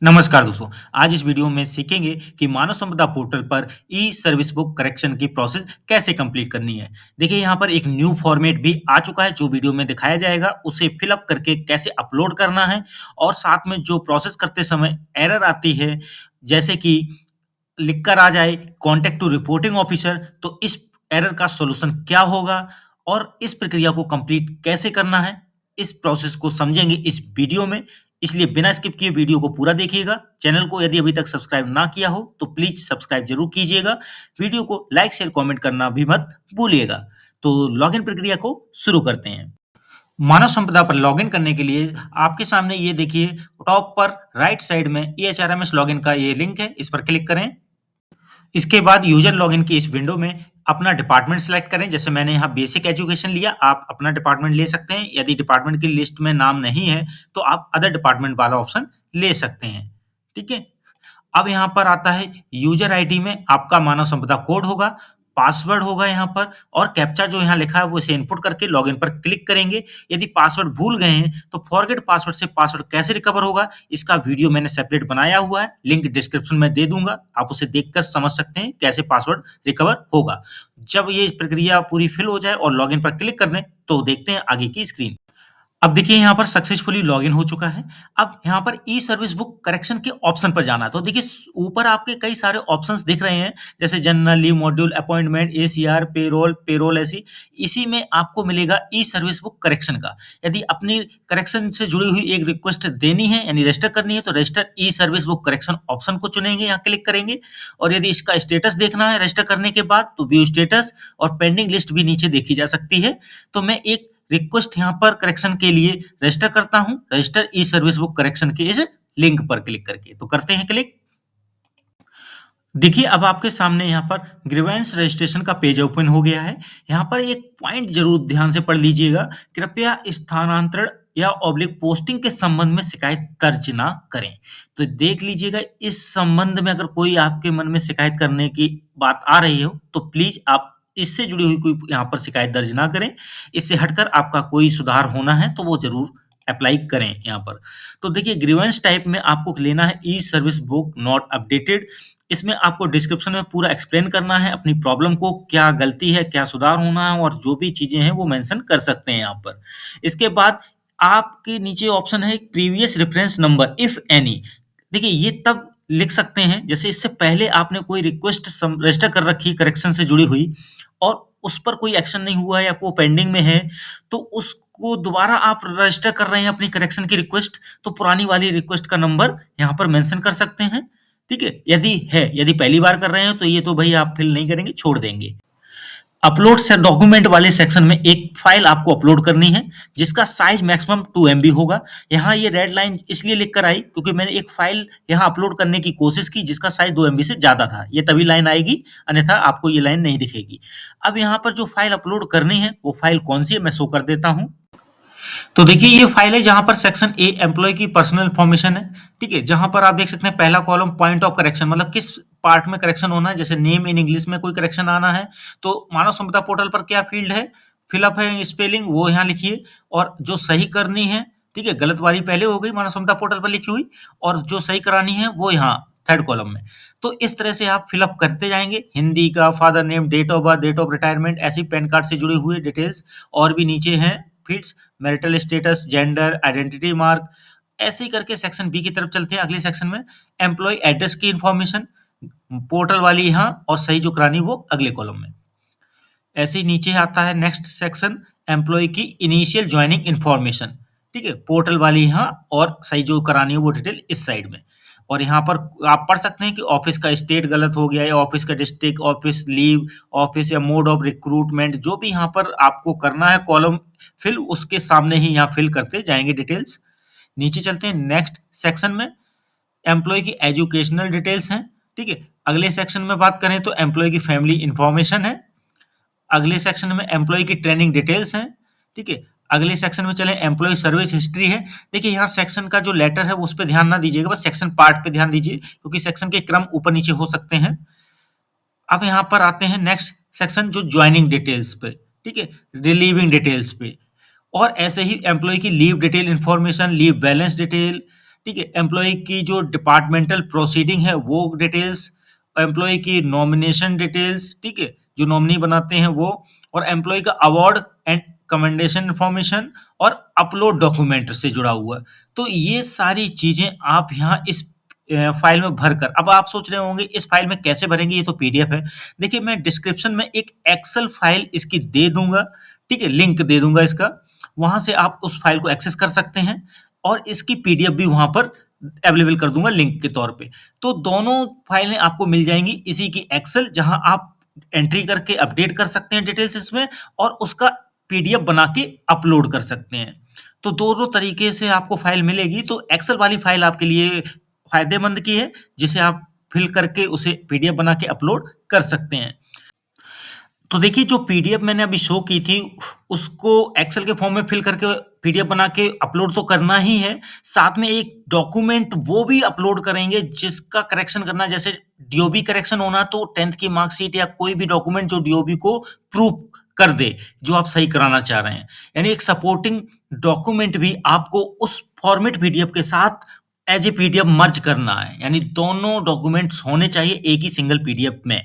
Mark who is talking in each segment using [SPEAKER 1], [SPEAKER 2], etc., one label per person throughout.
[SPEAKER 1] नमस्कार दोस्तों, आज इस वीडियो में सीखेंगे कि मानव संपदा पोर्टल पर ई सर्विस बुक करेक्शन की प्रोसेस कैसे कंप्लीट करनी है। देखिए यहाँ पर एक न्यू फॉर्मेट भी आ चुका है जो वीडियो में दिखाया जाएगा, उसे फिल अप करके कैसे अपलोड करना है और साथ में जो प्रोसेस करते समय एरर आती है, जैसे कि लिखकर आ जाए कॉन्टैक्ट टू रिपोर्टिंग ऑफिसर, तो इस एरर का सॉल्यूशन क्या होगा और इस प्रक्रिया को कंप्लीट कैसे करना है, इस प्रोसेस को समझेंगे इस वीडियो में। इसलिए बिना स्किप किए वीडियो को पूरा देखिएगा। चैनल को यदि अभी तक सब्सक्राइब ना किया हो तो प्लीज सब्सक्राइब जरूर कीजिएगा। वीडियो को लाइक शेयर कमेंट करना भी मत भूलिएगा। तो लॉगिन प्रक्रिया को शुरू करते हैं। मानव संपदा पर लॉगिन करने के लिए आपके सामने ये देखिए, टॉप पर राइट साइड में EHRMS लॉगिन का ये लिंक है, इस पर क्लिक करें। इसके बाद यूजर लॉगिन की इस विंडो में अपना डिपार्टमेंट सेलेक्ट करें। जैसे मैंने यहाँ बेसिक एजुकेशन लिया, आप अपना डिपार्टमेंट ले सकते हैं। यदि डिपार्टमेंट की लिस्ट में नाम नहीं है तो आप अदर डिपार्टमेंट वाला ऑप्शन ले सकते हैं। ठीक है। अब यहाँ पर आता है यूजर आईडी में आपका मानव संपदा कोड होगा, पासवर्ड होगा यहाँ पर, और कैप्चा जो यहाँ लिखा है वो इसे इनपुट करके लॉगिन पर क्लिक करेंगे। यदि पासवर्ड भूल गए हैं तो फॉरगेट पासवर्ड से पासवर्ड कैसे रिकवर होगा, इसका वीडियो मैंने सेपरेट बनाया हुआ है, लिंक डिस्क्रिप्शन में दे दूंगा, आप उसे देखकर समझ सकते हैं कैसे पासवर्ड रिकवर होगा। जब ये प्रक्रिया पूरी फिल हो जाए और लॉगिन पर क्लिक कर दें तो देखते हैं आगे की स्क्रीन। अब देखिए यहाँ पर सक्सेसफुली लॉगिन हो चुका है। अब यहाँ पर ई सर्विस बुक करेक्शन के ऑप्शन पर जाना है। तो देखिए ऊपर आपके कई सारे ऑप्शंस दिख रहे हैं, जैसे general, leave module, appointment, ACR, payroll ऐसी। इसी में आपको मिलेगा ई सर्विस बुक करेक्शन का। यदि अपनी करेक्शन से जुड़ी हुई एक रिक्वेस्ट देनी है यानी रजिस्टर करनी है तो रजिस्टर ई सर्विस बुक करेक्शन ऑप्शन को चुनेंगे, यहाँ क्लिक करेंगे। और यदि इसका स्टेटस देखना है रजिस्टर करने के बाद तो व्यू स्टेटस और पेंडिंग लिस्ट भी नीचे देखी जा सकती है। तो मैं एक रिक्वेस्ट यहाँ पर करेक्शन के लिए रजिस्टर करता हूँ, रजिस्टर ई सर्विस बुक करेक्शन के इस लिंक पर क्लिक करके। तो करते हैं क्लिक। देखिए अब आपके सामने यहाँ पर ग्रीवेंस रजिस्ट्रेशन का पेज ओपन हो गया है। यहाँ पर एक पॉइंट जरूर ध्यान से पढ़ लीजिएगा, कृपया स्थानांतरण या ऑब्लिक पोस्टिंग के संबंध में शिकायत दर्ज ना करें। तो देख लीजिएगा, इस संबंध में अगर कोई आपके मन में शिकायत करने की बात आ रही हो तो प्लीज आप इससे जुड़ी हुई कोई यहाँ पर शिकायत दर्ज ना करें। इससे हटकर आपका कोई सुधार होना है तो वो जरूर अप्लाई करें यहाँ पर। तो देखिए ग्रीवेंस टाइप में आपको लेना है ई सर्विस बुक नॉट अपडेटेड। इसमें आपको डिस्क्रिप्शन में पूरा एक्सप्लेन करना है अपनी प्रॉब्लम को, क्या गलती है, क्या सुधार होना है, और जो भी चीजें हैं वो मेंशन कर सकते हैं यहाँ पर। इसके बाद आपके नीचे ऑप्शन है previous reference number if any. देखिए ये तब लिख सकते हैं जैसे इससे पहले आपने कोई रिक्वेस्ट रजिस्टर कर रखी करेक्शन से जुड़ी हुई और उस पर कोई एक्शन नहीं हुआ है या वो पेंडिंग में है, तो उसको दोबारा आप रजिस्टर कर रहे हैं अपनी करेक्शन की रिक्वेस्ट, तो पुरानी वाली रिक्वेस्ट का नंबर यहाँ पर मेंशन कर सकते हैं। ठीक है। यदि पहली बार कर रहे हैं तो ये तो भाई आप फिल नहीं करेंगे, छोड़ देंगे। अपलोड से डॉक्यूमेंट वाले सेक्शन में एक फाइल आपको अपलोड करनी है जिसका साइज मैक्सिमम 2 MB होगा। यहाँ ये रेड लाइन इसलिए लिख कर आई क्योंकि मैंने एक फाइल यहाँ अपलोड करने की कोशिश की जिसका साइज 2 MB से ज्यादा था, ये तभी लाइन आएगी, अन्यथा आपको ये लाइन नहीं दिखेगी। अब यहाँ पर जो फाइल अपलोड करनी है वो फाइल कौन सी है मैं शो कर देता हूँ। तो देखिए ये फाइल है जहां पर सेक्शन ए एम्प्लॉय की पर्सनल इन्फॉर्मेशन है। ठीक है। जहां पर आप देख सकते हैं पहला कॉलम पॉइंट ऑफ करेक्शन, मतलब किस पार्ट में करेक्शन होना है। जैसे नेम इन इंग्लिश में कोई करेक्शन आना है तो मानव संपदा पोर्टल पर क्या फील्ड है, फिलअप है स्पेलिंग, वो यहाँ लिखिए। और जो सही करनी है, ठीक है, गलत वाली पहले हो गई मानव संपदा पोर्टल पर लिखी हुई, और जो सही करानी है वो यहाँ थर्ड कॉलम में। तो इस तरह से आप फिलअप करते जाएंगे। हिंदी का, father name, date of birth, date of retirement, ऐसी पैन कार्ड से जुड़ी हुई डिटेल्स, और भी नीचे हैं fields, marital status, gender, identity mark. ऐसे ही करके सेक्शन बी की तरफ चलते हैं। अगले सेक्शन में एम्प्लॉय एड्रेस की इंफॉर्मेशन, पोर्टल वाली यहाँ, और सही जो करानी वो अगले कॉलम में। ऐसे ही नीचे आता है नेक्स्ट सेक्शन, एम्प्लॉय की इनिशियल ज्वाइनिंग इंफॉर्मेशन। ठीक है, पोर्टल वाली यहाँ, और सही जो करानी है वो डिटेल इस साइड में। और यहाँ पर आप पढ़ सकते हैं कि ऑफिस का स्टेट गलत हो गया है, ऑफिस का डिस्ट्रिक्ट, ऑफिस लीव, ऑफिस या मोड ऑफ रिक्रूटमेंट, जो भी यहाँ पर आपको करना है कॉलम फिल, उसके सामने ही यहाँ फिल करते जाएंगे डिटेल्स। नीचे चलते हैं नेक्स्ट सेक्शन में, एम्प्लॉय की एजुकेशनल डिटेल्स हैं। ठीक है। अगले सेक्शन में बात करें तो एम्प्लॉय की फैमिली इंफॉर्मेशन है। अगले सेक्शन में एम्प्लॉय की ट्रेनिंग डिटेल्स हैं। ठीक है। अगले सेक्शन में चले, एम्प्लॉय सर्विस हिस्ट्री है। देखिए यहाँ सेक्शन का जो लेटर है उस पर ध्यान ना दीजिएगा, बस सेक्शन पार्ट पे ध्यान दीजिए क्योंकि सेक्शन के क्रम ऊपर नीचे हो सकते हैं। अब यहाँ पर आते हैं नेक्स्ट सेक्शन जो ज्वाइनिंग डिटेल्स पे, ठीक है, रिलीविंग डिटेल्स पे, और ऐसे ही एम्प्लॉय की leave detail information, leave balance detail, ठीक है? एम्प्लॉयी की जो डिपार्टमेंटल प्रोसीडिंग है वो डिटेल्स, एम्प्लॉयी की नॉमिनेशन डिटेल्स, ठीक है? जो नॉमिनी बनाते हैं वो, और एम्प्लॉयी का अवार्ड एंड कमेंडेशन इन्फॉर्मेशन और अपलोड डॉक्यूमेंट से जुड़ा हुआ है। तो ये सारी चीज़ें आप यहाँ इस फ़ाइल में भरकर, अब आप सोच रहे होंगे इस फ़ाइल में कैसे भरेंगे, ये तो पीडीएफ है। देखिए, मैं डिस्क्रिप्शन में एक एक्सेल फ़ाइल इसकी दे दूँगा, ठीक है? लिंक दे दूँगा इसका, वहाँ से आप उस फ़ाइल को एक्सेस कर सकते हैं और इसकी पीडीएफ भी वहाँ पर अवेलेबल कर दूँगा लिंक के तौर पे। तो दोनों फ़ाइलें आपको मिल जाएँगी इसी की एक्सेल, जहाँ आप एंट्री करके अपडेट कर सकते हैं डिटेल्स इसमें और उसका पीडीएफ बना के अपलोड कर सकते हैं। तो दोनों तरीके से आपको फ़ाइल मिलेगी, तो एक्सेल वाली फ़ाइल आपके लिए फ़ायदेमंद की है, जिसे आप फ़िल करके उसे पीडीएफ बना के अपलोड कर सकते हैं। तो देखिए, जो पीडीएफ मैंने अभी शो की थी, उसको एक्सेल के फॉर्म में फ़िल करके पीडीएफ बना के अपलोड तो करना ही है, साथ में एक डॉक्यूमेंट वो भी अपलोड करेंगे जिसका करेक्शन करना, जैसे डीओबी करेक्शन होना, तो 10th की मार्कशीट या कोई भी डॉक्यूमेंट जो डीओबी को प्रूव कर दे, जो आप सही कराना चाह रहे हैं। यानी एक सपोर्टिंग डॉक्यूमेंट भी आपको उस फॉर्मेट पीडीएफ के साथ एज़ ए पीडीएफ मर्ज करना है, यानी दोनों डॉक्यूमेंट्स होने चाहिए एक ही सिंगल पीडीएफ में।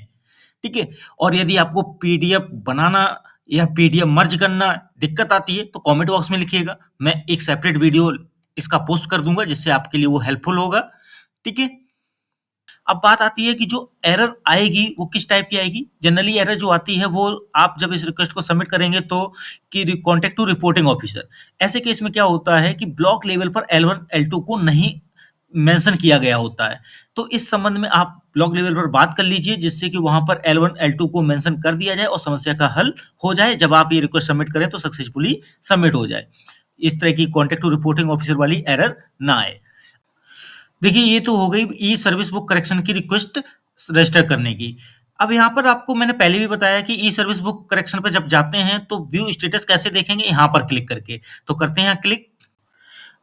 [SPEAKER 1] ठीक है? और यदि आपको पीडीएफ बनाना या पीडीएफ मर्ज करना दिक्कत आती है, तो कमेंट बॉक्स में लिखिएगा। मैं एक सेपरेट वीडियो इसका पोस्ट कर दूँगा, जिससे आपके लिए वो हेल्पफुल होगा। ठीक है? अब बात आती है कि जो एरर आएगी वो किस टाइप की आएगी। जनरली एरर जो आती है वो आप जब इस रिक्वेस्ट को सबमिट करेंगे तो कि कॉन्टैक्ट टू रिपोर्टिंग ऑफिसर। ऐसे केस में क्या होता है कि ब्लॉक लेवल पर L1 L2 को नहीं मेंशन किया गया होता है। तो इस संबंध में आप ब्लॉक लेवल पर बात कर लीजिए, जिससे कि वहाँ पर L1 L2 को मेंशन कर दिया जाए और समस्या का हल हो जाए। जब आप ये रिक्वेस्ट सबमिट करें तो सक्सेसफुली सबमिट हो जाए। इस तरह की कॉन्टैक्ट टू रिपोर्टिंग ऑफिसर वाली एरर ना आए। देखिए, ये तो हो गई ई सर्विस बुक करेक्शन की रिक्वेस्ट रजिस्टर करने की। अब यहाँ पर आपको मैंने पहले भी बताया कि ई सर्विस बुक करेक्शन पे जब जाते हैं तो व्यू स्टेटस कैसे देखेंगे, यहाँ पर क्लिक करके। तो करते हैं यहाँ क्लिक।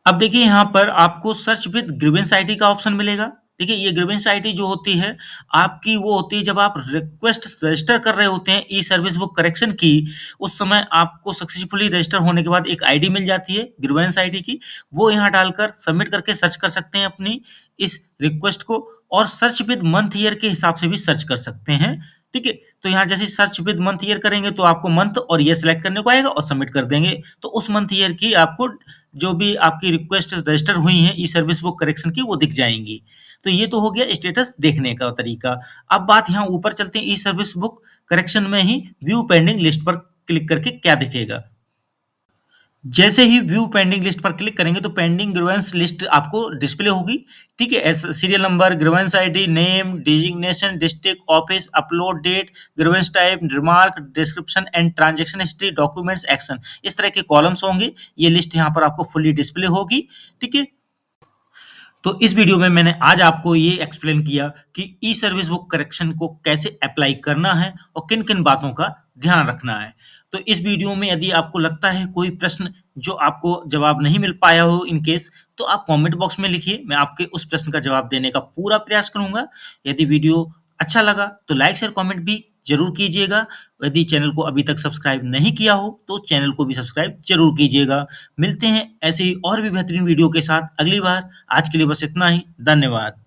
[SPEAKER 1] अब देखिए, यहाँ पर आपको सर्च विद ग्रीवेंस आईडी का ऑप्शन मिलेगा। देखिए, ये ग्रीवेंस आईडी जो होती है, आपकी वो होती है जब आप रिक्वेस्ट रजिस्टर कर रहे होते हैं ई सर्विस बुक करेक्शन की, उस समय आपको सक्सेसफुली रजिस्टर होने के बाद एक आईडी मिल जाती है ग्रीवेंस आईडी की। वो यहाँ डालकर सबमिट करके सर्च कर सकते हैं अपनी इस रिक्वेस्ट को, और सर्च विद मंथ ईयर के हिसाब से भी सर्च कर सकते हैं। ठीक है? तो यहाँ जैसे सर्च विद मंथ ईयर करेंगे तो आपको मंथ और ईयर सेलेक्ट करने को आएगा और सबमिट कर देंगे। तो उस मंथ ईयर की आपको जो भी आपकी रिक्वेस्ट रजिस्टर हुई हैं ई सर्विस बुक करेक्शन की, वो दिख जाएँगी। तो ये तो हो गया स्टेटस देखने का तरीका। अब बात यहाँ ऊपर चलते हैं, ई सर्विस बुक करेक्शन में ही व्यू पेंडिंग लिस्ट पर क्लिक करके क्या दिखेगा। जैसे ही व्यू पेंडिंग लिस्ट पर क्लिक करेंगे तो पेंडिंग ग्रीवेंस लिस्ट आपको डिस्प्ले होगी। ठीक है? Serial number, grievance ID, name, designation, district, office, upload date, grievance type, remark, description and transaction history, documents, action, इस तरह के कॉलम्स होंगे। ये लिस्ट यहाँ पर आपको फुली डिस्प्ले होगी। ठीक है? तो इस वीडियो में मैंने आज आपको ये एक्सप्लेन किया कि ई सर्विस बुक करेक्शन को कैसे अप्लाई करना है और किन-किन बातों का ध्यान रखना है। तो इस वीडियो में यदि आपको लगता है कोई प्रश्न जो आपको जवाब नहीं मिल पाया हो इन केस, तो आप कमेंट बॉक्स में लिखिए, मैं आपके उस प्रश्न का जवाब देने का पूरा प्रयास करूँगा। यदि वीडियो अच्छा लगा तो लाइक, शेयर, कमेंट भी ज़रूर कीजिएगा। यदि चैनल को अभी तक सब्सक्राइब नहीं किया हो, तो चैनल को भी सब्सक्राइब ज़रूर कीजिएगा। मिलते हैं ऐसे ही और भी बेहतरीन वीडियो के साथ अगली बार। आज के लिए बस इतना ही। धन्यवाद।